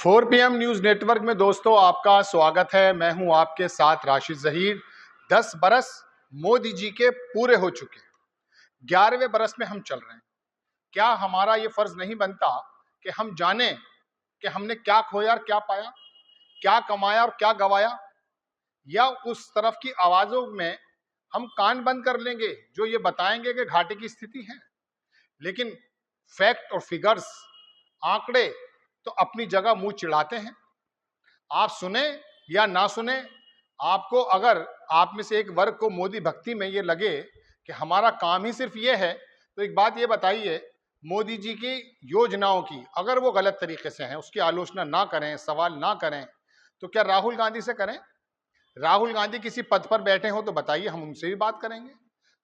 4 PM news network में दोस्तों आपका स्वागत है। मैं हूं आपके साथ राशिद जहीर। 10 बरस मोदी जी के पूरे हो चुके, 11वें बरस में हम चल रहे हैं। क्या हमारा ये फर्ज नहीं बनता कि हम जाने कि हमने क्या खोया और क्या पाया, क्या कमाया और क्या गवाया, या उस तरफ की आवाजों में हम कान बंद कर लेंगे जो ये बताएंगे कि घाटे की स्थिति है। लेकिन फैक्ट और फिगर्स, आंकड़े तो अपनी जगह मुंह चिढ़ाते हैं। आप सुने या ना सुने, आपको अगर आप में से एक वर्ग को मोदी भक्ति में ये लगे कि हमारा काम ही सिर्फ ये है, तो एक बात ये बताइए, मोदी जी की योजनाओं की अगर वो गलत तरीके से हैं, उसकी आलोचना ना करें, सवाल ना करें, तो क्या राहुल गांधी से करें? राहुल गांधी किसी पद पर बैठे हो तो बताइए, हम उनसे भी बात करेंगे।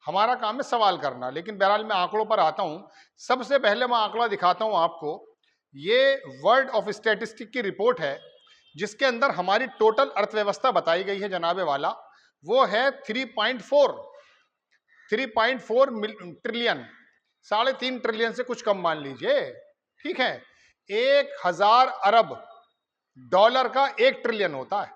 हमारा काम है सवाल करना। लेकिन बहरहाल मैं आंकड़ों पर आता हूं। सबसे पहले मैं आंकड़ा दिखाता हूं आपको। ये वर्ल्ड ऑफ स्टैटिस्टिक की रिपोर्ट है जिसके अंदर हमारी टोटल अर्थव्यवस्था बताई गई है जनाबे वाला। वो है 3.4 ट्रिलियन, 3.5 ट्रिलियन से कुछ कम मान लीजिए, ठीक है। 1000 अरब डॉलर का 1 ट्रिलियन होता है।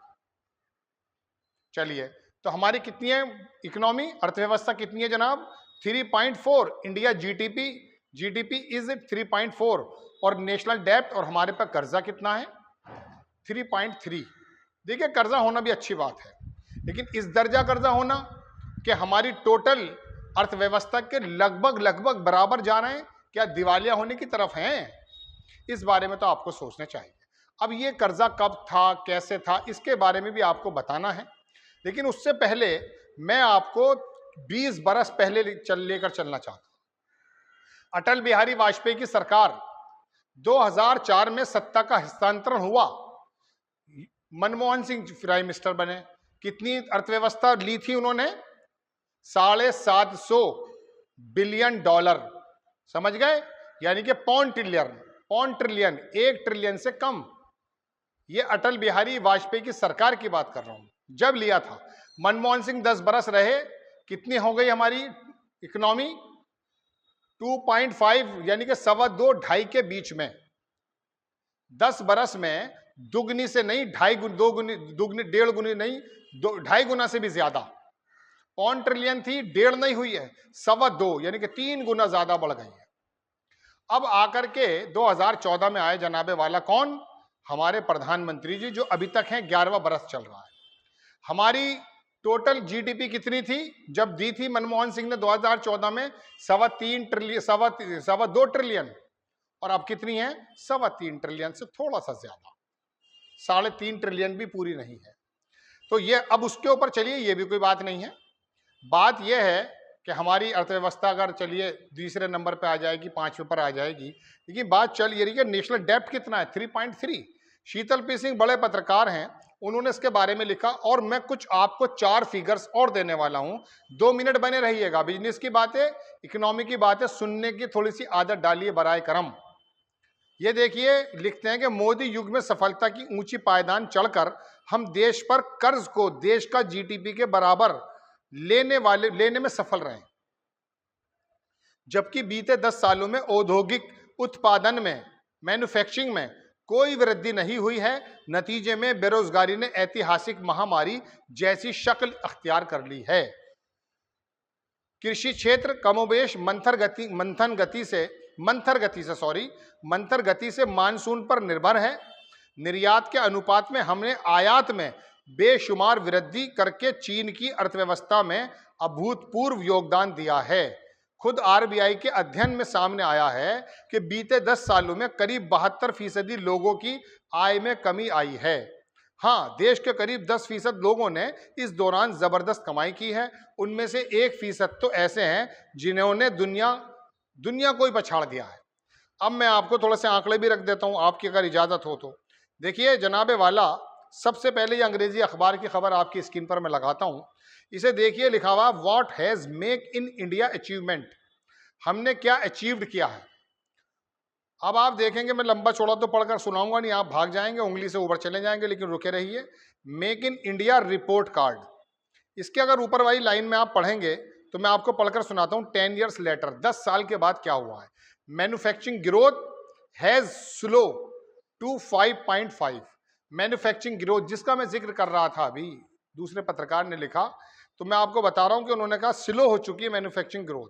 चलिए, तो हमारी कितनी है इकोनॉमी, अर्थव्यवस्था कितनी है जनाब? 3.4। इंडिया जीडीपी इज 3.4 और नेशनल डेब्ट और हमारे पास कर्जा कितना है? 3.3। देखिए, कर्जा होना भी अच्छी बात है, लेकिन इस दर्जा कर्जा होना कि हमारी टोटल अर्थव्यवस्था के लगभग बराबर जा रहे हैं, क्या दिवालिया होने की तरफ हैं? इस बारे में तो आपको सोचना चाहिए। अब ये कर्जा कब था, कैसे था, इसके बारे में भी आपको बताना है। लेकिन उससे पहले मैं आपको 20 बरस पहले लेकर चलना चाहता हूं। अटल बिहारी वाजपेयी की सरकार 2004 में सत्ता का हस्तांतरण हुआ, मनमोहन सिंह प्राइम मिनिस्टर बने। कितनी अर्थव्यवस्था ली थी उन्होंने? 750 बिलियन डॉलर, समझ गए? यानी कि पौन ट्रिलियन, 1 ट्रिलियन से कम। ये अटल बिहारी वाजपेयी की सरकार की बात कर रहा हूं, जब लिया था। मनमोहन सिंह 10 बरस रहे, कितनी हो गई हमारी इकोनॉमी? 2.5 यानी कि 2.25 ढाई के बीच में। 10 बरस में दुगनी से नहीं, दुगनी 1.5 गुनी नहीं, 2.5 गुना से भी ज्यादा। पौन ट्रिलियन थी, 1.5 नहीं हुई है, 2.25 यानी कि 3 गुना ज्यादा बढ़ गई है। अब आकर के 2014 में आए जनाबे वाला कौन? हमारे प्रधानमंत्री जी, जो अभी तक हैं, 11वां बरस चल रहा है। हमारी टोटल जीडीपी कितनी थी जब दी थी मनमोहन सिंह ने 2014 में? 2.25 ट्रिलियन। और अब कितनी है? 3.25 ट्रिलियन से थोड़ा सा ज्यादा, 3.5 ट्रिलियन भी पूरी नहीं है। तो ये अब उसके ऊपर चलिए, ये भी कोई बात नहीं है। बात यह है कि हमारी अर्थव्यवस्था अगर चलिए तीसरे नंबर पे आ जाएगी, 5वें पर आ जाएगी, लेकिन बात चल ये रही है नेशनल डेब्ट कितना है? 3.3। शीतल पी सिंह बड़े पत्रकार हैं, उन्होंने इसके बारे में लिखा, और मैं कुछ आपको 4 फिगर्स और देने वाला हूं। 2 मिनट बने रहिएगा। बिजनेस की बातें, इकोनॉमी की बातें सुनने की थोड़ी सी आदत डालिए बराए करम। ये देखिए, लिखते हैं कि मोदी युग में सफलता की ऊंची पायदान चढ़कर हम देश पर कर्ज को देश का जीडीपी के बराबर लेने में सफल रहे, जबकि बीते 10 सालों में औद्योगिक उत्पादन में, मैन्युफैक्चरिंग में कोई वृद्धि नहीं हुई है। नतीजे में बेरोजगारी ने ऐतिहासिक महामारी जैसी शक्ल अख्तियार कर ली है। कृषि क्षेत्र कमोबेश मंथर गति से मानसून पर निर्भर है। निर्यात के अनुपात में हमने आयात में बेशुमार वृद्धि करके चीन की अर्थव्यवस्था में अभूतपूर्व योगदान दिया है। खुद आरबीआई के अध्ययन में सामने आया है कि बीते 10 सालों में करीब 72% लोगों की आय में कमी आई है। हाँ, देश के करीब 10% लोगों ने इस दौरान जबरदस्त कमाई की है। उनमें से 1% तो ऐसे हैं जिन्होंने दुनिया को ही पछाड़ दिया है। अब मैं आपको थोड़े से आंकड़े भी रख देता हूं, आपकी अगर इजाजत हो तो। देखिए जनाबे वाला, सबसे पहले ये अंग्रेजी अखबार की खबर आपकी स्क्रीन पर मैं लगाता हूं। इसे देखिए, लिखा हुआ what has make in India achievement, हमने क्या अचीव्ड किया है। अब आप देखेंगे, मैं लंबा चौड़ा तो पढ़कर सुनाऊंगा नहीं, आप भाग जाएंगे, उंगली से ऊपर चले जाएंगे, लेकिन रुके रहिए। Make in India report card, इसके अगर ऊपर वाली लाइन में आप पढ़ेंगे तो मैं आपको पढ़कर सुनाता हूं। 10 ईयर्स लेटर, 10 साल के बाद क्या हुआ है। Manufacturing growth has slow to 5.5। Manufacturing growth जिसका मैं जिक्र कर रहा था अभी, दूसरे पत्रकार ने लिखा, तो मैं आपको बता रहा हूं कि उन्होंने कहा स्लो हो चुकी है मैन्युफैक्चरिंग ग्रोथ।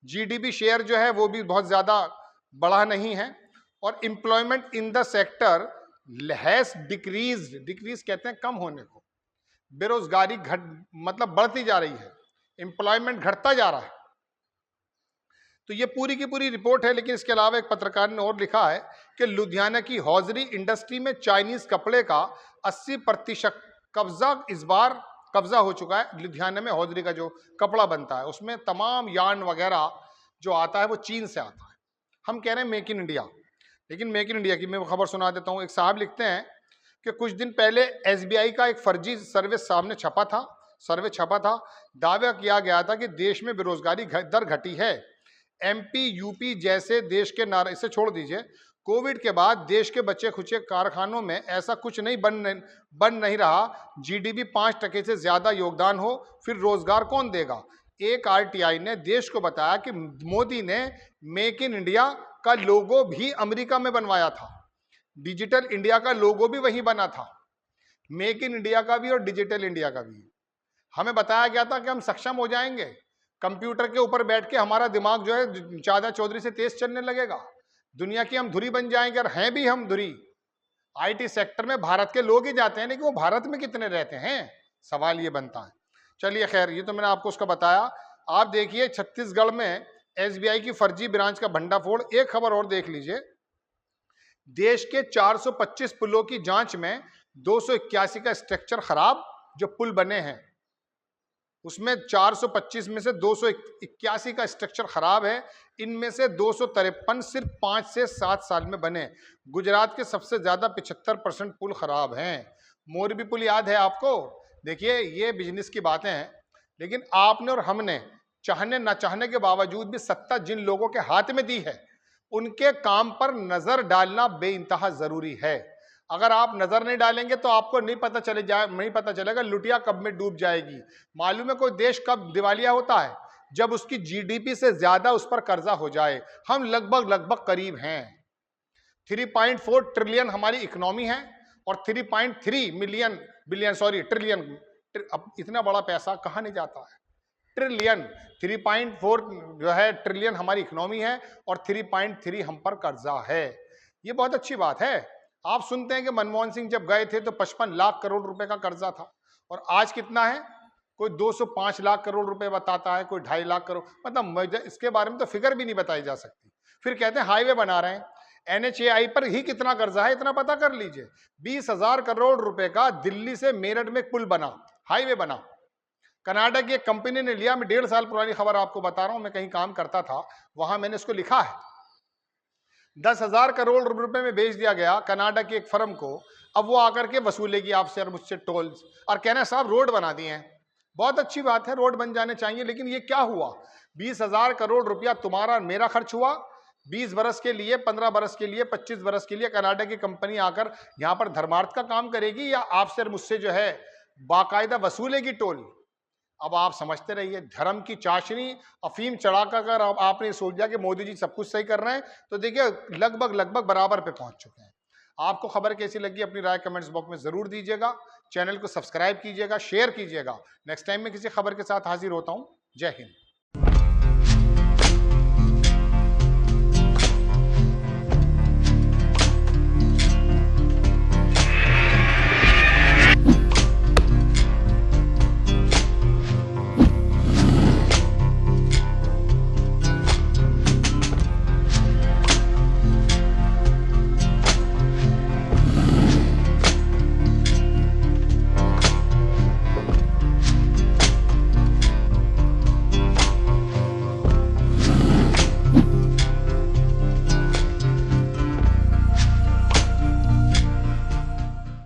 जीडीपी शेयर जो है वो भी बहुत ज्यादा बढ़ा नहीं है, और employment in the sector has decrease कहते हैं कम होने को। बेरोजगारी घट मतलब बढ़ती जा रही है, एम्प्लॉयमेंट घटता जा रहा है। तो ये पूरी की पूरी रिपोर्ट है। लेकिन इसके अलावा एक पत्रकार ने और लिखा है कि लुधियाना की हौजरी इंडस्ट्री में चाइनीज कपड़े का 80% कब्जा इस बार कब्जा हो चुका है। लुधियाना में हौजरी का जो कपड़ा बनता है उसमें तमाम यार्न वगैरह जो आता है वो चीन से आता है। हम कह रहे हैं मेक इन इंडिया, लेकिन मेक इन इंडिया की मैं खबर सुना देता हूं। एक साहब लिखते हैं कि कुछ दिन पहले एसबीआई का एक फर्जी सर्वे सामने छपा था। दावा किया गया था कि देश में बेरोजगारी दर घटी है। एमपी यूपी जैसे देश के नारे, इसे छोड़ दीजिए, कोविड के बाद देश के बचे खुचे कारखानों में ऐसा कुछ नहीं बन नहीं रहा। जीडीपी 5% से ज्यादा योगदान हो, फिर रोजगार कौन देगा। एक आरटीआई ने देश को बताया कि मोदी ने मेक इन इंडिया का लोगो भी अमेरिका में बनवाया था, डिजिटल इंडिया का लोगो भी वहीं बना था। मेक इन इंडिया का भी और डिजिटल इंडिया का भी। हमें बताया गया था कि हम सक्षम हो जाएंगे, कंप्यूटर के ऊपर बैठ के हमारा दिमाग जो है चाचा चौधरी से तेज चलने लगेगा, दुनिया की हम धुरी बन जाएंगे। और हैं भी हम धुरी। आईटी सेक्टर में भारत के लोग ही जाते हैं, लेकिन वो भारत में कितने रहते हैं, सवाल ये बनता है। चलिए खैर, ये तो मैंने आपको उसका बताया। आप देखिए छत्तीसगढ़ में एसबीआई की फर्जी ब्रांच का भंडाफोड़। एक खबर और देख लीजिए, देश के 425 पुलों की जांच में 281 का स्ट्रक्चर खराब। जो पुल बने हैं उसमें 425 में से 281 का स्ट्रक्चर खराब है। इनमें से 253 सिर्फ 5 से 7 साल में बने। गुजरात के सबसे ज्यादा 75% पुल खराब हैं। मोरबी पुल याद है आपको। देखिए ये बिजनेस की बातें हैं, लेकिन आपने और हमने चाहने न चाहने के बावजूद भी सत्ता जिन लोगों के हाथ में दी है, उनके काम पर नजर डालना बेइंतहा जरूरी है। अगर आप नजर नहीं डालेंगे तो आपको नहीं पता चलेगा लुटिया कब में डूब जाएगी। मालूम है कोई देश कब दिवालिया होता है, जब उसकी जीडीपी से ज्यादा उस पर कर्जा हो जाए। हम लगभग करीब हैं। 3.4 ट्रिलियन हमारी इकोनॉमी है और 3.3 ट्रिलियन। अब इतना बड़ा पैसा कहां नहीं जाता है, ट्रिलियन। 3.4 जो है ट्रिलियन हमारी इकोनॉमी है और 3.3 हम पर कर्जा है। ये बहुत अच्छी बात है। आप सुनते हैं कि मनमोहन सिंह जब गए थे तो 55 लाख करोड़ रुपए का कर्जा था, और आज कितना है, कोई 205 लाख करोड़ रुपए बताता है, कोई 2.5 लाख करोड़। मतलब इसके बारे में तो फिगर भी नहीं बताई जा सकती। फिर कहते हैं हाईवे बना रहे हैं, एनएचएआई पर ही कितना कर्जा है इतना पता कर लीजिए। 20,000 करोड़ रुपए का दिल्ली से मेरठ में पुल बना, हाईवे बना। कनाडा की एक कंपनी ने लिया। मैं 1.5 साल पुरानी खबर आपको बता रहा हूं, मैं कहीं काम करता था, वहां मैंने इसको लिखा है। 10,000 करोड़ रुपए में बेच दिया गया कनाडा की एक फर्म को। अब वो आकर के वसूलेगी आपसे और मुझसे टोल्स, और कहना साहब रोड बना दिए हैं। बहुत अच्छी बात है, रोड बन जाने चाहिए, लेकिन ये क्या हुआ, 20,000 करोड़ रुपया तुम्हारा मेरा खर्च हुआ 20 बरस के लिए, 15 बरस के लिए, 25 बरस के लिए। कनाडा की कंपनी आकर यहां पर धर्मार्थ का काम करेगी या आपसे और मुझसे जो है बाकायदा वसूलेगी टोल। अब आप समझते रहिए, धर्म की चाशनी अफीम चढ़ाकर अगर आपने सोच लिया कि मोदी जी सब कुछ सही कर रहे हैं, तो देखिए लगभग बराबर पे पहुंच चुके हैं। आपको खबर कैसी लगी अपनी राय कमेंट्स बॉक्स में जरूर दीजिएगा। चैनल को सब्सक्राइब कीजिएगा, शेयर कीजिएगा। नेक्स्ट टाइम मैं किसी खबर के साथ हाजिर होता हूं। जय हिंद।